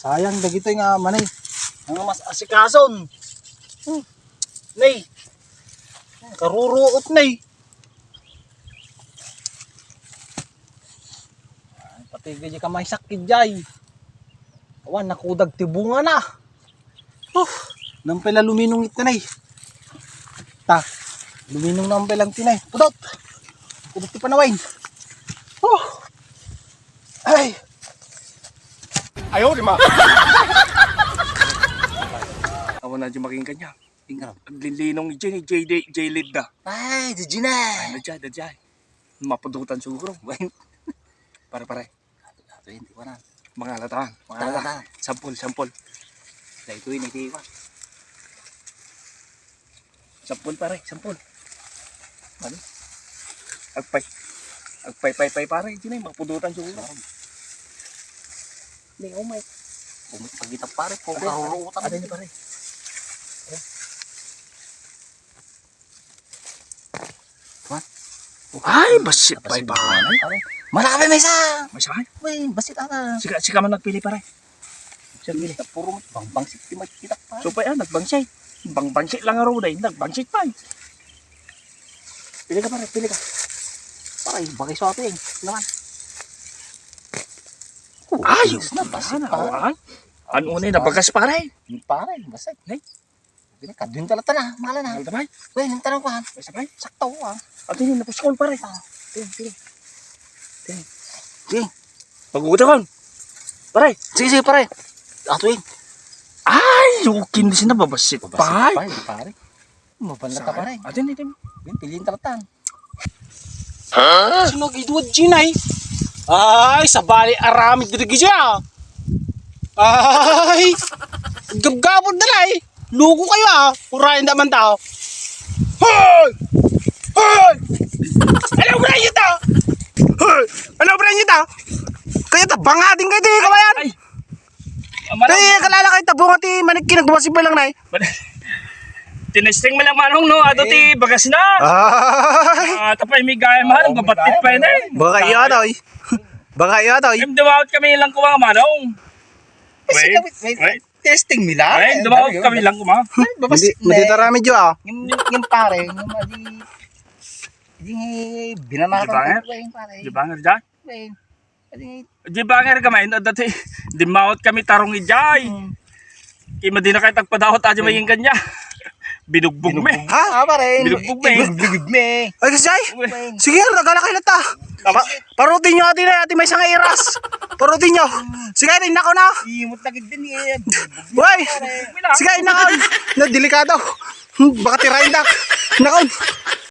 Sayang dagito nga manay. Ang mas asikason. Nay. Karuruot nay. Pati gaji ka may sakit jay. Awan nakudag tibunga na. Nang pala luminong ito nay. Luminong na ang pelang tinay. Pudot. Pudot ti panawain. Ay. Ayaw, di ma. Awan na dyan making kanya. Ang linlinong dyan ni J-Lid na. Ay, di na. Ay, dadya. Mapudutan siguro. Pare. Ato hindi ko na. Mga lataan. Sampol. Dahil ito yun, hindi ko. Sampol pare. Ano? Agpay pare. Dyan ay mapudutan siguro. Hindi, oh my. Pagkita pare, kung karuruutan. Ano yun pare? What? Ay, basit pa iba. Marami may isa. Masakay? Uy, basit ana. Sika man nagpili pare. Siya pili. Puro bang-bangsik di makikita pa. So pa yan, nagbangsay. Bang-bangsay lang araw dahil nagbangsay pa. Pili ka pare. Pare, bagay sa atin. Naman. Ayos na, basit pa. Ano na nabagas pare? Pare, basit. Kadun talata na, mahala na. Mahal damay. Uy, nang tanong ko ha. Sabay. Sakto ko ha. At yun, napuskol pare. Pili. Pag-ugutan ko. Pare. Sige, pare. Atuin. Ay, yukin din siya nababasit pa. Pare. Mabanla ka pare. At yun. Piliin talatan. Sino giduwad ginay? Ay, sa bali aramid diri siya. Ay, gabgabod na lai. Lugo kayo Purahin naman tao. Hoy! Ano ba yun tao? Kaya tabanga din kayo di kabayan. Ay. Kaya kalala kayo tabunga ti manik kinagbumasig pa lang nai. Tinesting mo lang manong no. Ato ti bagas na. Ay, Tapay may gaya mahal. Babatit pa yun eh. baka iyo atoy. Dumawat kami lang kumang manong. Wait. Testing nila. Ay, dumawat kami lang kumang. Matitarami jo Yung pare, yung di binanatan ko yung pare. Di ba nga dyan? Di Di ba nga gamay? Dati, di mawat kami tarong ijay. Kima di na kayo tagpadawat aja maging kanya. Binugbog me. Ha? Pare. Binugbog me. Ay kasay. Sige, nagala kayo na ta. Parutin nyo atin na, atin may isang iras. Parutin nyo. Sige, inako na. Imot na din eh. Uy, sige, inako. Na, delikado. Baka tirahin na. Inako.